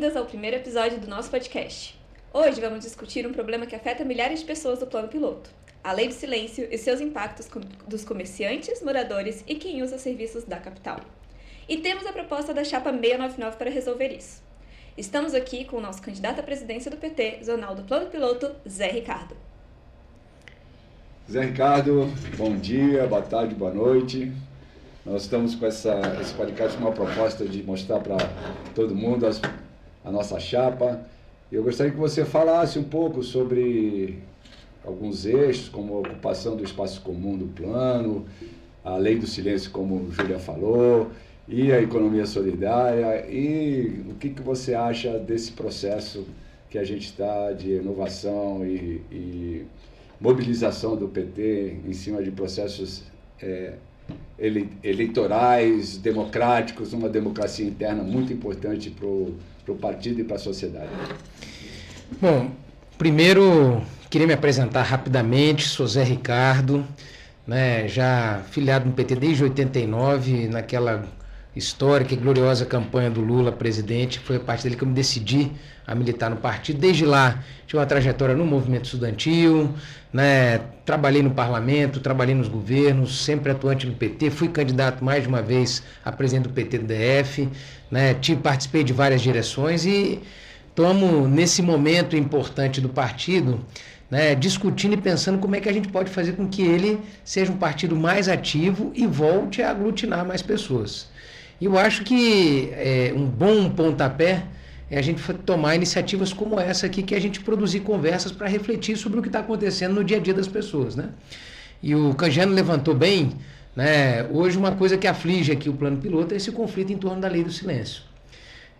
bem-vindas ao primeiro episódio do nosso podcast. Hoje vamos discutir um problema que afeta milhares de pessoas do plano piloto: a Lei do Silêncio e seus impactos dos comerciantes, moradores e quem usa serviços da capital. E temos a proposta da Chapa 699 para resolver isso. Estamos aqui com o nosso candidato à presidência do PT, zonal do plano piloto, Zé Ricardo. Zé Ricardo, bom dia, boa tarde, boa noite. Nós estamos com esse podcast com uma proposta de mostrar para todo mundo a nossa chapa. Eu gostaria que você falasse um pouco sobre alguns eixos, como a ocupação do espaço comum do plano, a Lei do Silêncio, como a Júlia falou, e a economia solidária, e o que você acha desse processo que a gente está de inovação e mobilização do PT em cima de processos eleitorais, democráticos, uma democracia interna muito importante para o partido e para a sociedade. Bom, primeiro queria me apresentar rapidamente, sou Zé Ricardo, né, já filiado no PT desde 89, naquela histórica e gloriosa campanha do Lula presidente, foi a partir dele que eu me decidi a militar no partido. Desde lá, tive uma trajetória no movimento estudantil, né, trabalhei no parlamento, trabalhei nos governos, sempre atuante no PT, fui candidato mais de uma vez a presidente do PT do DF, né, participei de várias direções e estamos nesse momento importante do partido, né, discutindo e pensando como é que a gente pode fazer com que ele seja um partido mais ativo e volte a aglutinar mais pessoas. E eu acho que um bom pontapé é a gente tomar iniciativas como essa aqui, que é a gente produzir conversas para refletir sobre o que está acontecendo no dia a dia das pessoas, né? E o Canjiano levantou bem, né? Hoje uma coisa que aflige aqui o plano piloto é esse conflito em torno da Lei do Silêncio.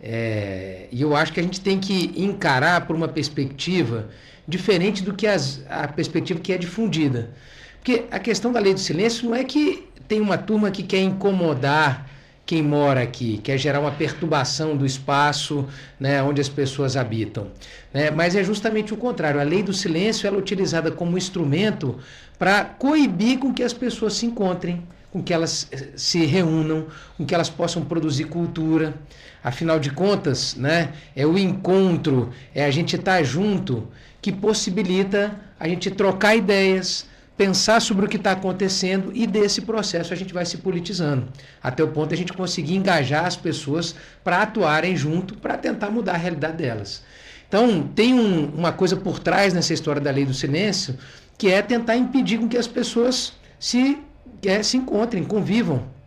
E eu acho que a gente tem que encarar por uma perspectiva diferente do que a perspectiva que é difundida. Porque a questão da Lei do Silêncio não é que tem uma turma que quer incomodar quem mora aqui, quer gerar uma perturbação do espaço, né, onde as pessoas habitam, né? Mas é justamente o contrário. A Lei do Silêncio ela é utilizada como instrumento para coibir com que as pessoas se encontrem, com que elas se reúnam, com que elas possam produzir cultura. Afinal de contas, né, é o encontro, é a gente estar junto que possibilita a gente trocar ideias, pensar sobre o que está acontecendo, e desse processo a gente vai se politizando, até o ponto de a gente conseguir engajar as pessoas para atuarem junto, para tentar mudar a realidade delas. Então, tem uma coisa por trás nessa história da Lei do Silêncio, que é tentar impedir com que as pessoas se encontrem, convivam.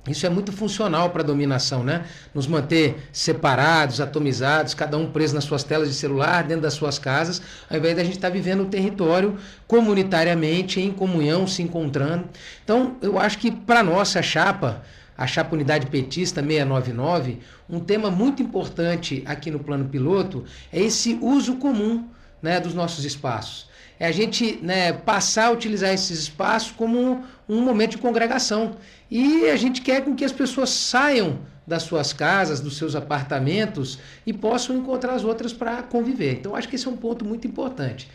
Isso é muito funcional para a dominação, né? Nos manter separados, atomizados, cada um preso nas suas telas de celular, dentro das suas casas, ao invés de a gente estar vivendo o território comunitariamente, em comunhão, se encontrando. Então, eu acho que para a nossa chapa, a chapa Unidade Petista 699, um tema muito importante aqui no plano piloto é esse uso comum, né, dos nossos espaços. É a gente, né, passar a utilizar esses espaços como um momento de congregação. E a gente quer com que as pessoas saiam das suas casas, dos seus apartamentos e possam encontrar as outras para conviver. Então, acho que esse é um ponto muito importante.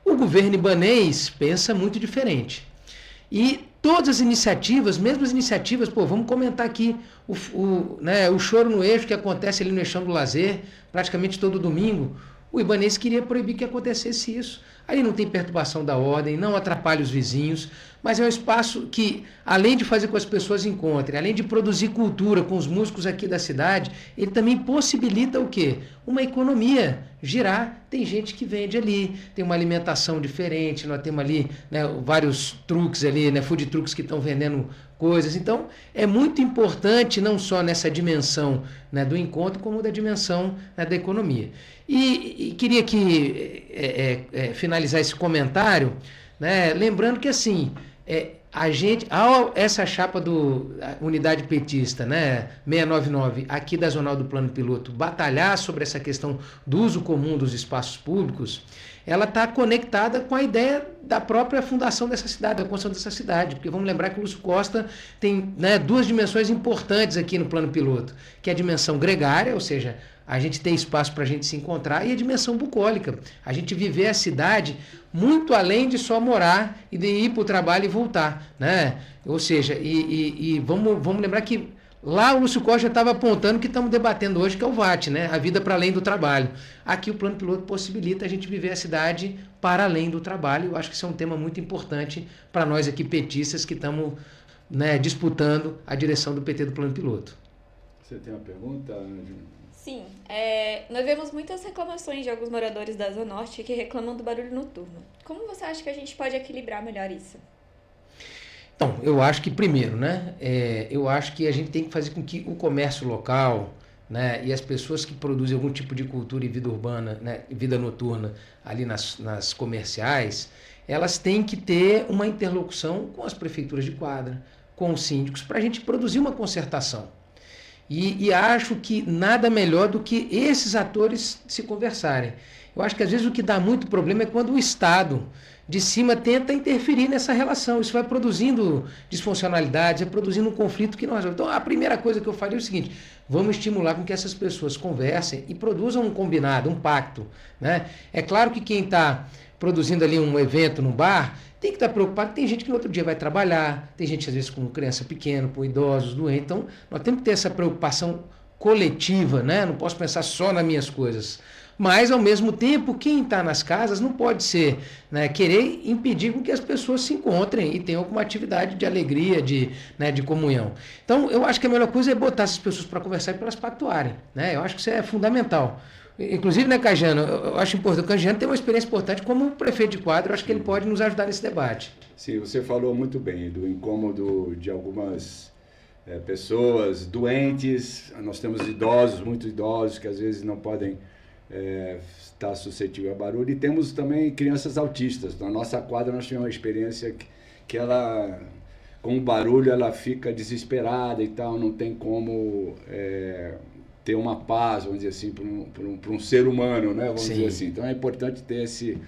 O governo ibanês pensa muito diferente. E todas as iniciativas, mesmo as iniciativas, vamos comentar aqui o Choro no Eixo, que acontece ali no Eixão do Lazer, praticamente todo domingo. O ibanês queria proibir que acontecesse isso. Ali não tem perturbação da ordem, não atrapalha os vizinhos, mas é um espaço que, além de fazer com que as pessoas encontrem, além de produzir cultura com os músicos aqui da cidade, ele também possibilita o quê? Uma economia girar. Tem gente que vende ali, tem uma alimentação diferente, nós temos ali, né, vários truques ali, né, food trucks que estão vendendo coisas. Então, é muito importante, não só nessa dimensão, né, do encontro, como da dimensão, né, da economia. E queria finalizar esse comentário, né, lembrando que assim, essa chapa do Unidade Petista, né, 699, aqui da Zonal do Plano Piloto, batalhar sobre essa questão do uso comum dos espaços públicos, ela está conectada com a ideia da própria fundação dessa cidade, da construção dessa cidade, porque vamos lembrar que o Lúcio Costa tem, né, duas dimensões importantes aqui no plano piloto, que é a dimensão gregária, ou seja, a gente ter espaço para a gente se encontrar, e a dimensão bucólica, a gente viver a cidade muito além de só morar e de ir para o trabalho e voltar, né? Ou seja, vamos lembrar que Lá o Lúcio Costa estava apontando que estamos debatendo hoje, que é o VAT, né? A vida para além do trabalho. Aqui o plano piloto possibilita a gente viver a cidade para além do trabalho. Eu acho que isso é um tema muito importante para nós aqui petistas que estamos, né, disputando a direção do PT do plano piloto. Você tem uma pergunta, Júnior? Sim, nós vemos muitas reclamações de alguns moradores da Zona Norte que reclamam do barulho noturno. Como você acha que a gente pode equilibrar melhor isso? Então, eu acho que primeiro, né, eu acho que a gente tem que fazer com que o comércio local, né, e as pessoas que produzem algum tipo de cultura e vida urbana, né, vida noturna ali nas comerciais, elas têm que ter uma interlocução com as prefeituras de quadra, com os síndicos, para a gente produzir uma concertação. E acho que nada melhor do que esses atores se conversarem. Eu acho que às vezes o que dá muito problema é quando o Estado de cima tenta interferir nessa relação. Isso vai produzindo disfuncionalidades, vai produzindo um conflito que não resolve. Então, a primeira coisa que eu faria é o seguinte: vamos estimular com que essas pessoas conversem e produzam um combinado, um pacto, né? É claro que quem está produzindo ali um evento num bar tem que estar preocupado. Tem gente que no outro dia vai trabalhar, tem gente às vezes com criança pequena, com idosos, doentes. Então, nós temos que ter essa preocupação coletiva, né? Não posso pensar só nas minhas coisas. Mas, ao mesmo tempo, quem está nas casas não pode ser, né, querer impedir com que as pessoas se encontrem e tenham alguma atividade de alegria, de comunhão. Então, eu acho que a melhor coisa é botar essas pessoas para conversar e para elas pactuarem, né? Eu acho que isso é fundamental. Inclusive, né, Cajano, eu acho importante, o Cajano tem uma experiência importante como prefeito de quadra, eu acho que ele pode nos ajudar nesse debate. Sim, você falou muito bem do incômodo de algumas pessoas doentes. Nós temos idosos, muitos idosos, que às vezes não podem estar suscetível a barulho. E temos também crianças autistas. Na nossa quadra nós tivemos uma experiência que ela, com o barulho, ela fica desesperada e tal, não tem como ter uma paz, vamos dizer assim, para um ser humano, né? Vamos dizer assim. Então é importante ter esse...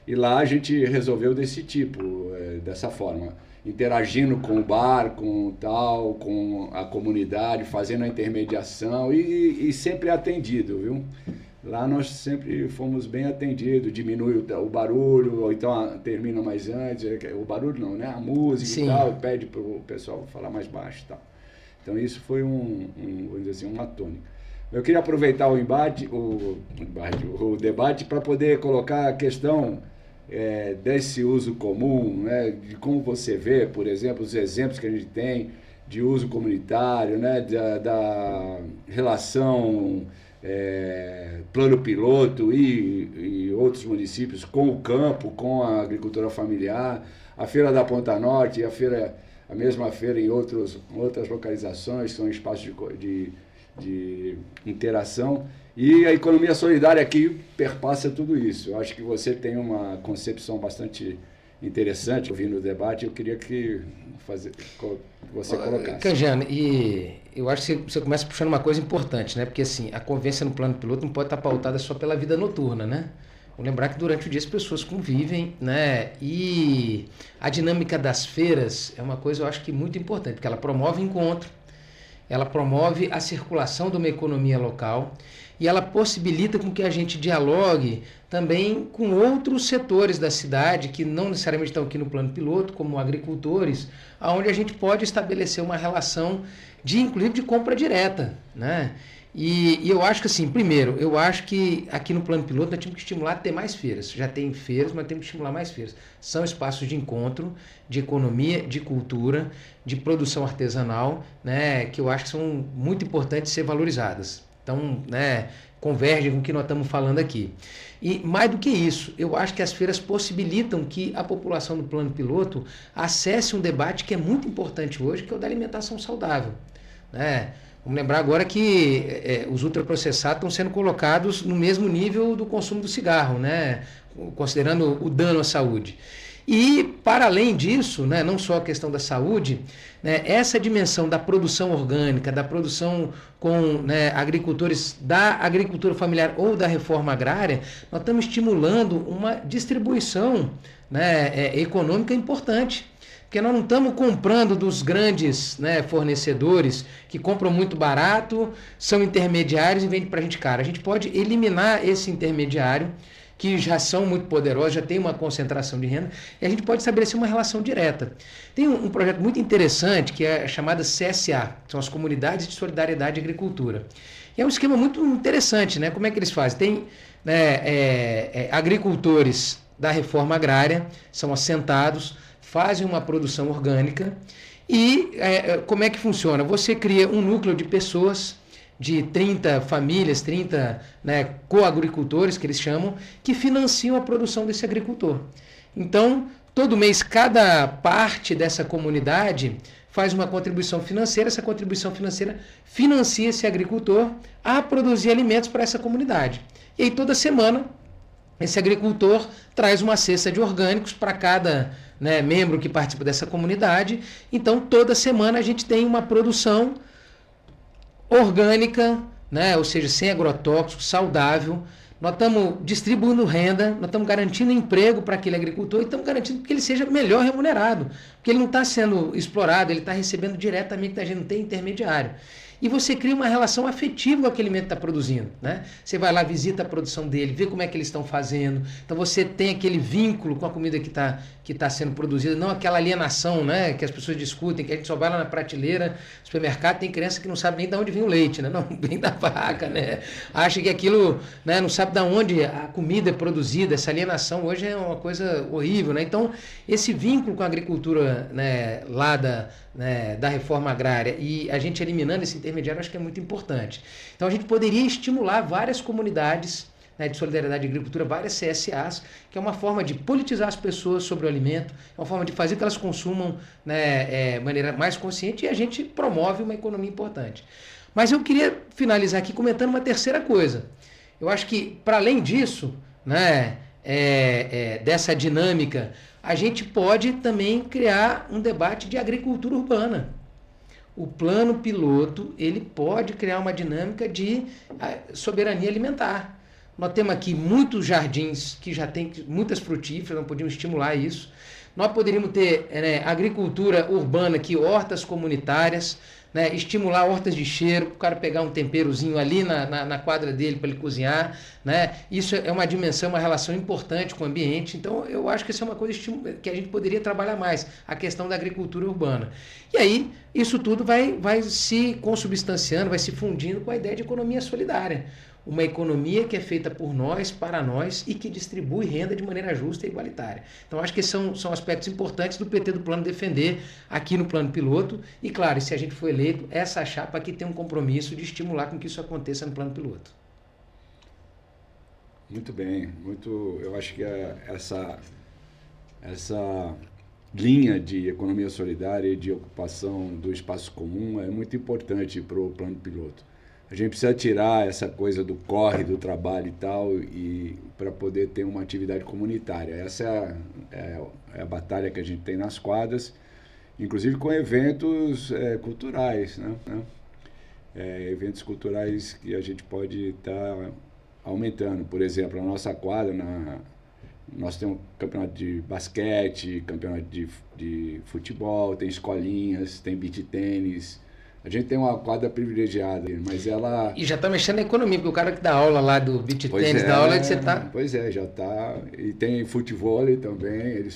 E lá a gente resolveu desse tipo, dessa forma, interagindo com o bar, com a comunidade, fazendo a intermediação e sempre atendido, viu? Lá nós sempre fomos bem atendidos, diminui o barulho, ou então termina mais antes, o barulho não, né? A música Sim. E tal, pede para o pessoal falar mais baixo e tal. Então isso foi vamos dizer assim, uma tônica. Eu queria aproveitar o debate para poder colocar a questão desse uso comum, né? De como você vê, por exemplo, os exemplos que a gente tem de uso comunitário, né? Da relação plano piloto e outros municípios com o campo, com a agricultura familiar, a Feira da Ponta Norte e a mesma feira em outras localizações, são espaços de interação, e a economia solidária aqui perpassa tudo isso. Eu acho que você tem uma concepção bastante interessante ouvindo o debate, eu queria que você colocasse. Canjano, e eu acho que você começa puxando uma coisa importante, né? Porque assim, a convivência no plano piloto não pode estar pautada só pela vida noturna, né? Vou lembrar que durante o dia as pessoas convivem, né? E a dinâmica das feiras é uma coisa, eu acho que muito importante, porque ela promove encontro, ela promove a circulação de uma economia local e ela possibilita com que a gente dialogue também com outros setores da cidade que não necessariamente estão aqui no plano piloto, como agricultores, onde a gente pode estabelecer uma relação inclusive de compra direta, né? E eu acho que assim, primeiro, eu acho que aqui no plano piloto nós temos que estimular a ter mais feiras. Já tem feiras, mas temos que estimular mais feiras. São espaços de encontro, de economia, de cultura, de produção artesanal, né, que eu acho que são muito importantes ser valorizadas. Então, né, convergem com o que nós estamos falando aqui. E mais do que isso, eu acho que as feiras possibilitam que a população do plano piloto acesse um debate que é muito importante hoje, que é o da alimentação saudável, né? Vamos lembrar agora que os ultraprocessados estão sendo colocados no mesmo nível do consumo do cigarro, né? Considerando o dano à saúde. E, para além disso, né, não só a questão da saúde, né, essa dimensão da produção orgânica, da produção com, né, agricultores da agricultura familiar ou da reforma agrária, nós estamos estimulando uma distribuição, né, econômica importante. Porque nós não estamos comprando dos grandes, né, fornecedores que compram muito barato, são intermediários e vendem para a gente caro. A gente pode eliminar esse intermediário que já são muito poderosos, já tem uma concentração de renda, e a gente pode estabelecer uma relação direta. Tem um projeto muito interessante que é chamado CSA, são as Comunidades de Solidariedade e Agricultura. E é um esquema muito interessante, né? Como é que eles fazem? Tem agricultores da reforma agrária, são assentados, fazem uma produção orgânica e como é que funciona? Você cria um núcleo de pessoas, de 30 famílias, 30 coagricultores, que eles chamam, que financiam a produção desse agricultor. Então, todo mês, cada parte dessa comunidade faz uma contribuição financeira, essa contribuição financeira financia esse agricultor a produzir alimentos para essa comunidade. E aí, toda semana, esse agricultor traz uma cesta de orgânicos para cada membro que participa dessa comunidade. Então, toda semana a gente tem uma produção orgânica, ou seja, sem agrotóxicos, saudável. Nós estamos distribuindo renda, nós estamos garantindo emprego para aquele agricultor e estamos garantindo que ele seja melhor remunerado, porque ele não está sendo explorado, ele está recebendo diretamente da gente, não tem intermediário. E você cria uma relação afetiva com aquele alimento que está produzindo, né? Você vai lá, visita a produção dele, vê como é que eles estão fazendo. Então você tem aquele vínculo com a comida que tá sendo produzida, não aquela alienação, né? Que as pessoas discutem, que a gente só vai lá na prateleira, no supermercado, tem criança que não sabe nem de onde vem o leite, né? Não vem da vaca, né? Acha que aquilo, né? Não sabe de onde a comida é produzida. Essa alienação hoje é uma coisa horrível, né? Então esse vínculo com a agricultura, né, lá da reforma agrária e a gente eliminando esse intermediário, acho que é muito importante. Então a gente poderia estimular várias comunidades, de solidariedade e agricultura, várias CSAs, que é uma forma de politizar as pessoas sobre o alimento, é uma forma de fazer que elas consumam de maneira mais consciente e a gente promove uma economia importante. Mas eu queria finalizar aqui comentando uma terceira coisa. Eu acho que, para além disso, dessa dinâmica, a gente pode também criar um debate de agricultura urbana. O plano piloto, ele pode criar uma dinâmica de soberania alimentar. Nós temos aqui muitos jardins que já têm muitas frutíferas, nós podíamos estimular isso. Nós poderíamos ter agricultura urbana aqui, hortas comunitárias, estimular hortas de cheiro, para o cara pegar um temperozinho ali na quadra dele para ele cozinhar. Isso é uma dimensão, uma relação importante com o ambiente. Então, eu acho que isso é uma coisa que a gente poderia trabalhar mais, a questão da agricultura urbana. E aí, isso tudo vai se consubstanciando, vai se fundindo com a ideia de economia solidária. Uma economia que é feita por nós, para nós, e que distribui renda de maneira justa e igualitária. Então, acho que esses são aspectos importantes do PT do Plano defender aqui no plano piloto. E, claro, se a gente for eleito, essa chapa aqui tem um compromisso de estimular com que isso aconteça no plano piloto. Muito bem. Eu acho que essa linha de economia solidária e de ocupação do espaço comum é muito importante para o plano piloto. A gente precisa tirar essa coisa do corre, do trabalho e tal, para poder ter uma atividade comunitária. Essa é a batalha que a gente tem nas quadras, inclusive com eventos culturais, né? Eventos culturais que a gente pode estar aumentando. Por exemplo, a nossa quadra, nós temos campeonato de basquete, campeonato de futebol, tem escolinhas, tem beach tênis. A gente tem uma quadra privilegiada, mas ela... E já está mexendo na economia, porque o cara que dá aula lá do beach tênis, dá aula que você está... Pois é, já está. E tem futevôlei também,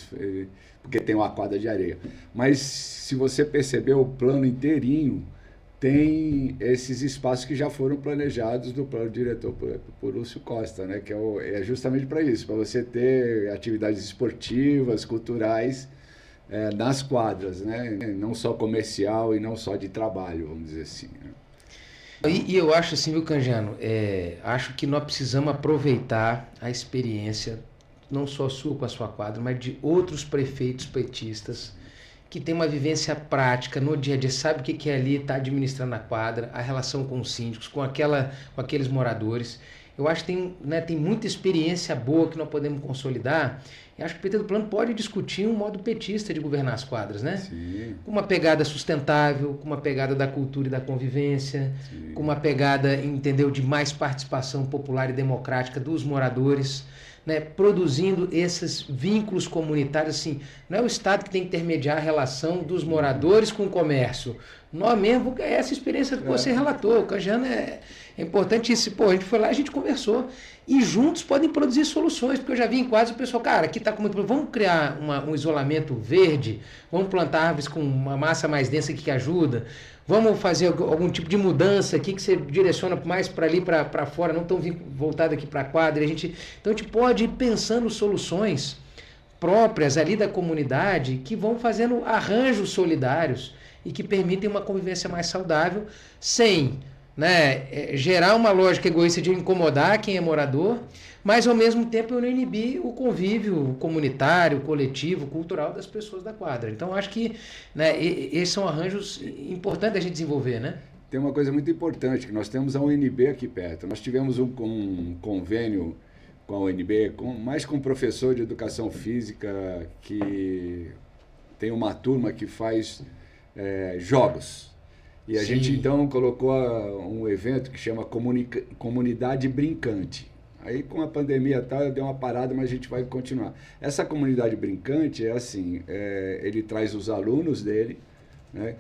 porque tem uma quadra de areia. Mas se você perceber, o plano inteirinho tem esses espaços que já foram planejados do plano diretor por Lúcio Costa, né? Que é justamente para isso, para você ter atividades esportivas, culturais, nas quadras, né? Não só comercial e não só de trabalho, vamos dizer assim. Né? E eu acho assim, viu, Canjiano, acho que nós precisamos aproveitar a experiência, não só sua com a sua quadra, mas de outros prefeitos petistas que tem uma vivência prática no dia a dia, sabe o que é ali estar administrando a quadra, a relação com os síndicos, com aqueles moradores. Eu acho que tem muita experiência boa que nós podemos consolidar. E acho que o PT do Plano pode discutir um modo petista de governar as quadras, né? Sim. Com uma pegada sustentável, com uma pegada da cultura e da convivência, sim, com uma pegada, entendeu, de mais participação popular e democrática dos moradores, né? Produzindo esses vínculos comunitários, assim, não é o Estado que tem que intermediar a relação dos moradores com o comércio, Nós mesmo, essa experiência que você relatou, o Canjano é importante isso. Pô, a gente foi lá, a gente conversou. E juntos podem produzir soluções, porque eu já vi em quadros o pessoal, cara, aqui está com muito... Vamos criar um isolamento verde, vamos plantar árvores com uma massa mais densa que ajuda, vamos fazer algum tipo de mudança aqui que você direciona mais para ali, para fora, não tão voltado aqui para a quadra. Então a gente pode ir pensando soluções próprias ali da comunidade que vão fazendo arranjos solidários e que permitem uma convivência mais saudável, sem, né, gerar uma lógica egoísta de incomodar quem é morador, mas ao mesmo tempo eu não inibir o convívio comunitário, coletivo, cultural das pessoas da quadra. Então acho que, né, esses são arranjos importantes da gente desenvolver, né? Tem uma coisa muito importante, que nós temos a UNB aqui perto. Nós tivemos um convênio com a UNB, mais com um professor de educação física que tem uma turma que faz jogos. E a gente então colocou um evento que chama Comunidade Brincante. Aí com a pandemia tal, deu uma parada, mas a gente vai continuar. Essa comunidade brincante é assim, ele traz os alunos dele, né,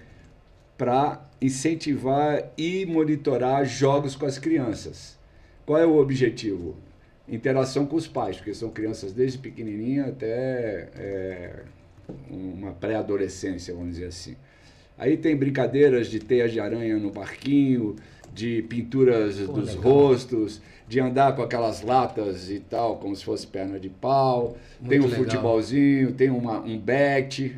para incentivar e monitorar jogos com as crianças. Qual é o objetivo? Interação com os pais, porque são crianças desde pequenininha até uma pré-adolescência, vamos dizer assim. Aí tem brincadeiras de teias de aranha no parquinho, de pinturas dos rostos, de andar com aquelas latas e tal, como se fosse perna de pau. Muito tem um legal. Futebolzinho, tem um bet.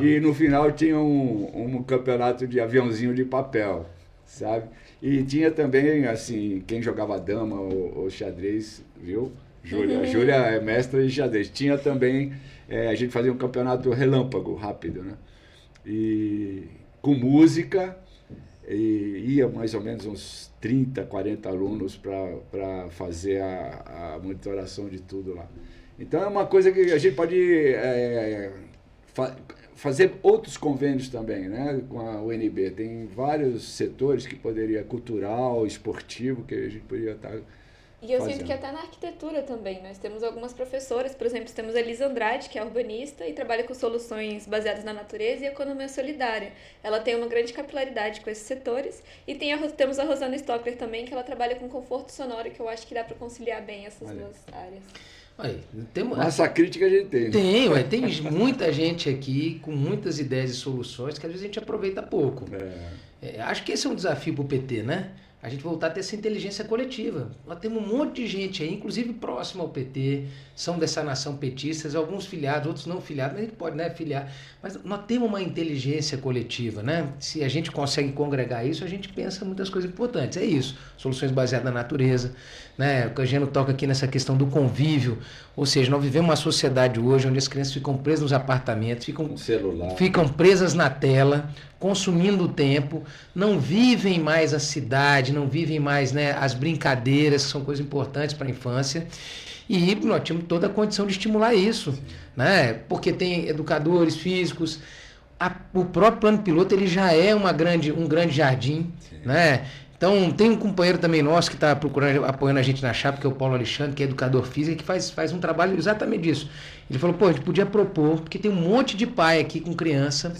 E no final tinha um campeonato de aviãozinho de papel, sabe? E tinha também, assim, quem jogava dama ou xadrez, viu? Júlia. A Júlia é mestra de xadrez. Tinha também, a gente fazia um campeonato relâmpago, rápido, né? E com música, e ia mais ou menos uns 30, 40 alunos para fazer a monitoração de tudo lá. Então é uma coisa que a gente pode fazer outros convênios também, né, com a UNB. Tem vários setores que poderia, cultural, esportivo, que a gente poderia estar E eu sinto que até na arquitetura também, nós temos algumas professoras, por exemplo, temos a Elisa Andrade, que é urbanista e trabalha com soluções baseadas na natureza e economia solidária. Ela tem uma grande capilaridade com esses setores. E temos a Rosana Stockler também, que ela trabalha com conforto sonoro, que eu acho que dá para conciliar bem essas duas áreas. Essa crítica a gente tem. Tem muita gente aqui com muitas ideias e soluções que às vezes a gente aproveita pouco. Acho que esse é um desafio para o PT, né? A gente voltar a ter essa inteligência coletiva. Nós temos um monte de gente aí, inclusive próximo ao PT, são dessa nação petistas, alguns filiados, outros não filiados, mas a gente pode, né, filiar. Mas nós temos uma inteligência coletiva, né? Se a gente consegue congregar isso, a gente pensa muitas coisas importantes. É isso, soluções baseadas na natureza, né? O Canjano toca aqui nessa questão do convívio, ou seja, nós vivemos uma sociedade hoje onde as crianças ficam presas nos apartamentos, ficam presas na tela, consumindo o tempo, não vivem mais a cidade, não vivem mais, né, as brincadeiras, que são coisas importantes para a infância. E nós tínhamos toda a condição de estimular isso, né? Porque tem educadores físicos, o próprio plano piloto ele já é um grande jardim, né? Então, tem um companheiro também nosso que está apoiando a gente na chapa, que é o Paulo Alexandre, que é educador físico, que faz um trabalho exatamente disso. Ele falou, a gente podia propor, porque tem um monte de pai aqui com criança,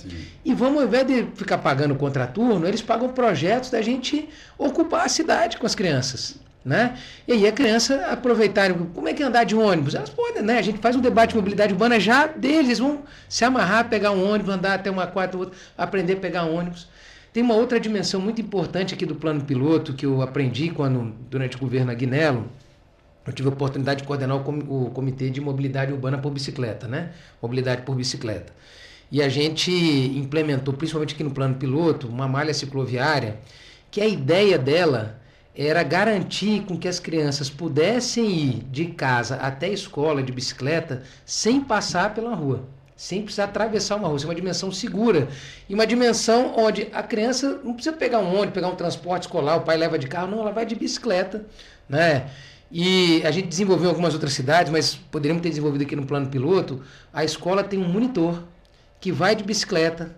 e vamos, ao invés de ficar pagando contraturno, eles pagam projetos da gente ocupar a cidade com as crianças, né? E aí a criança aproveitar, como é que é andar de ônibus? Elas podem, né? A gente faz um debate de mobilidade urbana já deles, eles vão se amarrar, pegar um ônibus, andar até uma quadra, outra, aprender a pegar um ônibus. Tem uma outra dimensão muito importante aqui do plano piloto que eu aprendi durante o governo Aguinello. Eu tive a oportunidade de coordenar o Comitê de Mobilidade Urbana por Bicicleta, né? Mobilidade por Bicicleta. E a gente implementou, principalmente aqui no plano piloto, uma malha cicloviária, que a ideia dela era garantir com que as crianças pudessem ir de casa até a escola de bicicleta sem passar pela rua, sem precisar atravessar uma rua. Isso é uma dimensão segura. E uma dimensão onde a criança não precisa pegar um ônibus, pegar um transporte escolar, o pai leva de carro, não, ela vai de bicicleta, né? E a gente desenvolveu em algumas outras cidades, mas poderíamos ter desenvolvido aqui no plano piloto. A escola tem um monitor que vai de bicicleta,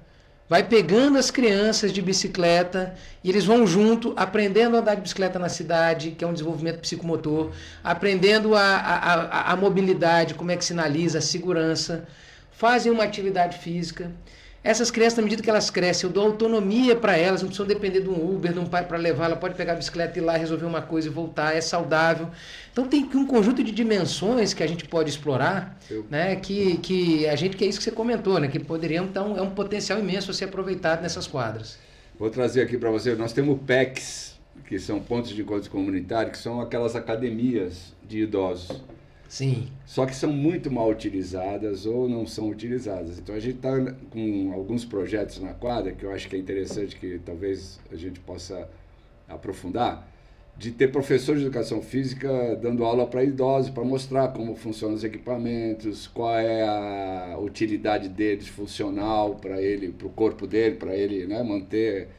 vai pegando as crianças de bicicleta e eles vão junto, aprendendo a andar de bicicleta na cidade, que é um desenvolvimento psicomotor, aprendendo a mobilidade, como é que sinaliza, a segurança, fazem uma atividade física. Essas crianças, na medida que elas crescem, eu dou autonomia para elas, não precisam depender de um Uber, de um pai para levar, ela pode pegar a bicicleta e ir lá resolver uma coisa e voltar, é saudável. Então tem um conjunto de dimensões que a gente pode explorar, né, que a gente, que é isso que você comentou, né, que poderiam, então, é um potencial imenso a ser aproveitado nessas quadras. Vou trazer aqui para você, nós temos PECs, que são pontos de encontro comunitário, que são aquelas academias de idosos. Sim. Só que são muito mal utilizadas ou não são utilizadas. Então a gente está com alguns projetos na quadra, que eu acho que é interessante, que talvez a gente possa aprofundar, de ter professores de educação física dando aula para idosos, para mostrar como funcionam os equipamentos, qual é a utilidade deles funcional para ele, para o corpo dele, para ele, né, manter.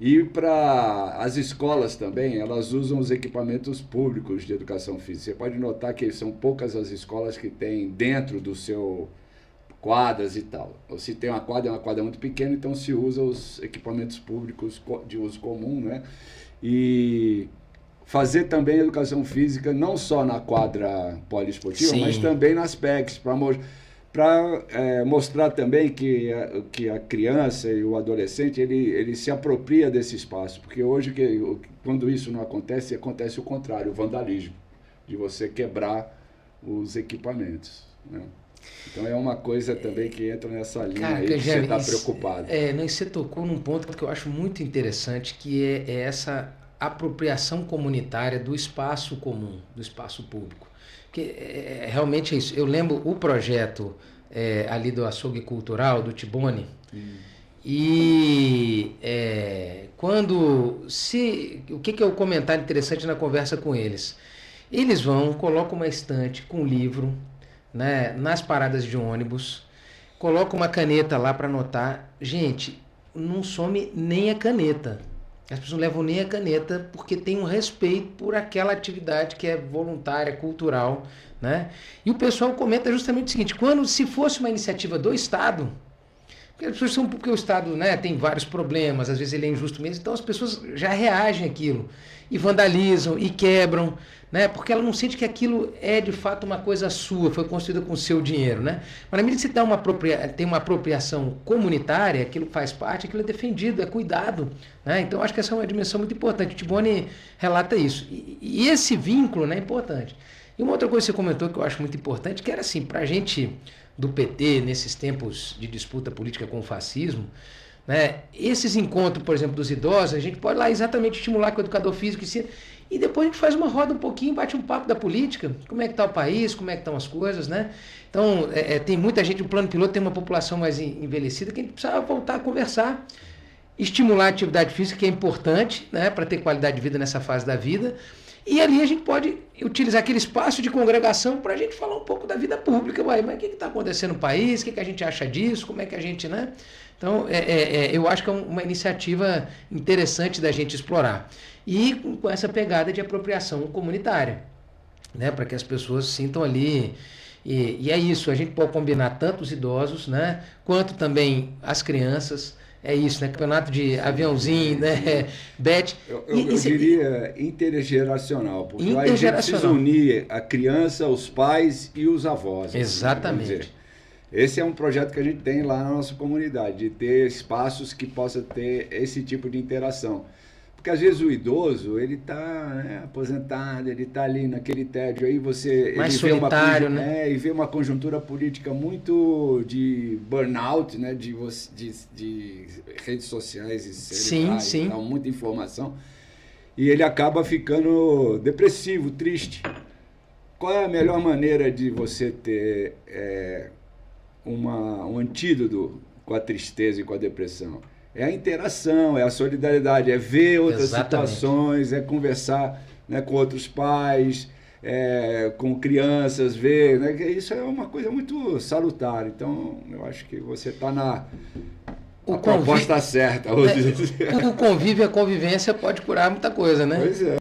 E para as escolas também, elas usam os equipamentos públicos de educação física. Você pode notar que são poucas as escolas que têm dentro do seu quadras e tal. Ou se tem uma quadra, é uma quadra muito pequena, então se usa os equipamentos públicos de uso comum, né? E fazer também educação física não só na quadra poliesportiva, Sim. mas também nas PECs, para mostrar também que a criança e o adolescente ele se apropria desse espaço, porque hoje quando isso não acontece, acontece o contrário, o vandalismo, de você quebrar os equipamentos, né? Então é uma coisa também que entra nessa linha. Cara, aí que você está preocupado. Você tocou num ponto que eu acho muito interessante, que é essa apropriação comunitária do espaço comum, do espaço público. Que realmente é isso. Eu lembro o projeto ali do açougue cultural, do Tibone, e o que é o comentário interessante na conversa com eles? Eles colocam uma estante com livro, né, nas paradas de ônibus, colocam uma caneta lá para anotar. Gente, não some nem a caneta. As pessoas não levam nem a caneta porque tem um respeito por aquela atividade que é voluntária, cultural, né? E o pessoal comenta justamente o seguinte: se fosse uma iniciativa do Estado, porque o Estado, né, tem vários problemas, às vezes ele é injusto mesmo, então as pessoas já reagem àquilo e vandalizam e quebram, né, porque ela não sente que aquilo é de fato uma coisa sua, foi construída com o seu dinheiro, né? Mas na medida que você tem uma apropriação comunitária, aquilo faz parte, aquilo é defendido, é cuidado, né? Então acho que essa é uma dimensão muito importante. O Tibone relata isso. E esse vínculo, né, é importante. E uma outra coisa que você comentou que eu acho muito importante, que era assim, para a gente do PT, nesses tempos de disputa política com o fascismo, né, esses encontros, por exemplo, dos idosos, a gente pode lá exatamente estimular com o educador físico e depois a gente faz uma roda um pouquinho, bate um papo da política, como é que está o país, como é que estão as coisas, né? Então, tem muita gente, o plano piloto tem uma população mais envelhecida que a gente precisa voltar a conversar, estimular a atividade física, que é importante, né, para ter qualidade de vida nessa fase da vida. E ali a gente pode utilizar aquele espaço de congregação para a gente falar um pouco da vida pública. Mas o que está acontecendo no país? O que a gente acha disso? Como é que a gente, né? Então, eu acho que é uma iniciativa interessante da gente explorar. E com essa pegada de apropriação comunitária, né? Para que as pessoas sintam ali. E é isso, a gente pode combinar tanto os idosos, né, quanto também as crianças. É isso, né? Campeonato de aviãozinho, né? Bet. Eu diria intergeracional, porque a gente precisa unir a criança, os pais e os avós. Exatamente. Assim, esse é um projeto que a gente tem lá na nossa comunidade, de ter espaços que possa ter esse tipo de interação. Porque às vezes o idoso, ele está, né, aposentado, ele está ali naquele tédio, aí mais solitário, né? E vê uma conjuntura política muito de burnout, né, de redes sociais e cerebrais, sim. Dá muita informação, e ele acaba ficando depressivo, triste. Qual é a melhor maneira de você ter um antídoto com a tristeza e com a depressão? É a interação, é a solidariedade, é ver outras situações, é conversar, né, com outros pais, com crianças, ver, né? Isso é uma coisa muito salutar. Então, eu acho que você está na proposta certa. O convívio e a convivência pode curar muita coisa, né? Pois é.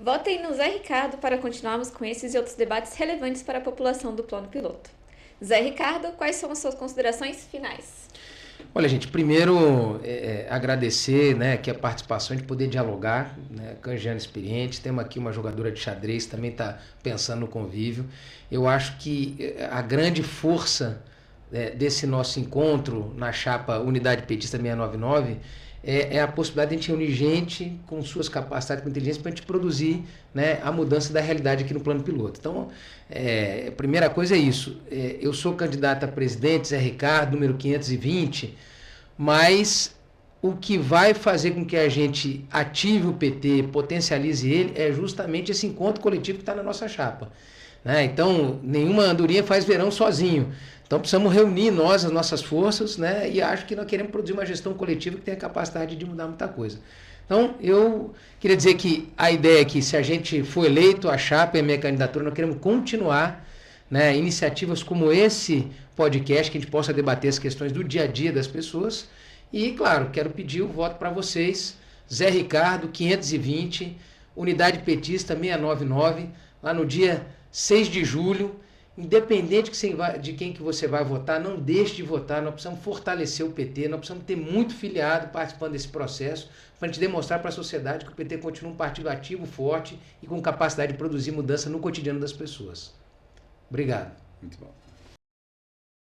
Votem no Zé Ricardo para continuarmos com esses e outros debates relevantes para a população do plano piloto. Zé Ricardo, quais são as suas considerações finais? Olha, gente, primeiro agradecer, né, que a participação de poder dialogar, né, Canjiano experiente, temos aqui uma jogadora de xadrez, também está pensando no convívio. Eu acho que a grande força desse nosso encontro na chapa Unidade Petista 699 é a possibilidade de a gente unir gente com suas capacidades, com inteligência, para a gente produzir, né, a mudança da realidade aqui no plano piloto. Então, a primeira coisa é isso. Eu sou candidato a presidente, Zé Ricardo, número 520, mas o que vai fazer com que a gente ative o PT, potencialize ele, é justamente esse encontro coletivo que está na nossa chapa. Né? Então, nenhuma andorinha faz verão sozinho. Então, precisamos reunir as nossas forças, né? E acho que nós queremos produzir uma gestão coletiva que tenha capacidade de mudar muita coisa. Então, eu queria dizer que a ideia é que, se a gente for eleito, a chapa e a minha candidatura, nós queremos continuar, né, iniciativas como esse podcast, que a gente possa debater as questões do dia a dia das pessoas. E, claro, quero pedir o voto para vocês, Zé Ricardo, 520, Unidade Petista 699, lá no dia 6 de julho, independente de quem que você vai votar, não deixe de votar. Nós precisamos fortalecer o PT, nós precisamos ter muito filiado participando desse processo, para a gente demonstrar para a sociedade que o PT continua um partido ativo, forte e com capacidade de produzir mudança no cotidiano das pessoas. Obrigado. Muito bom.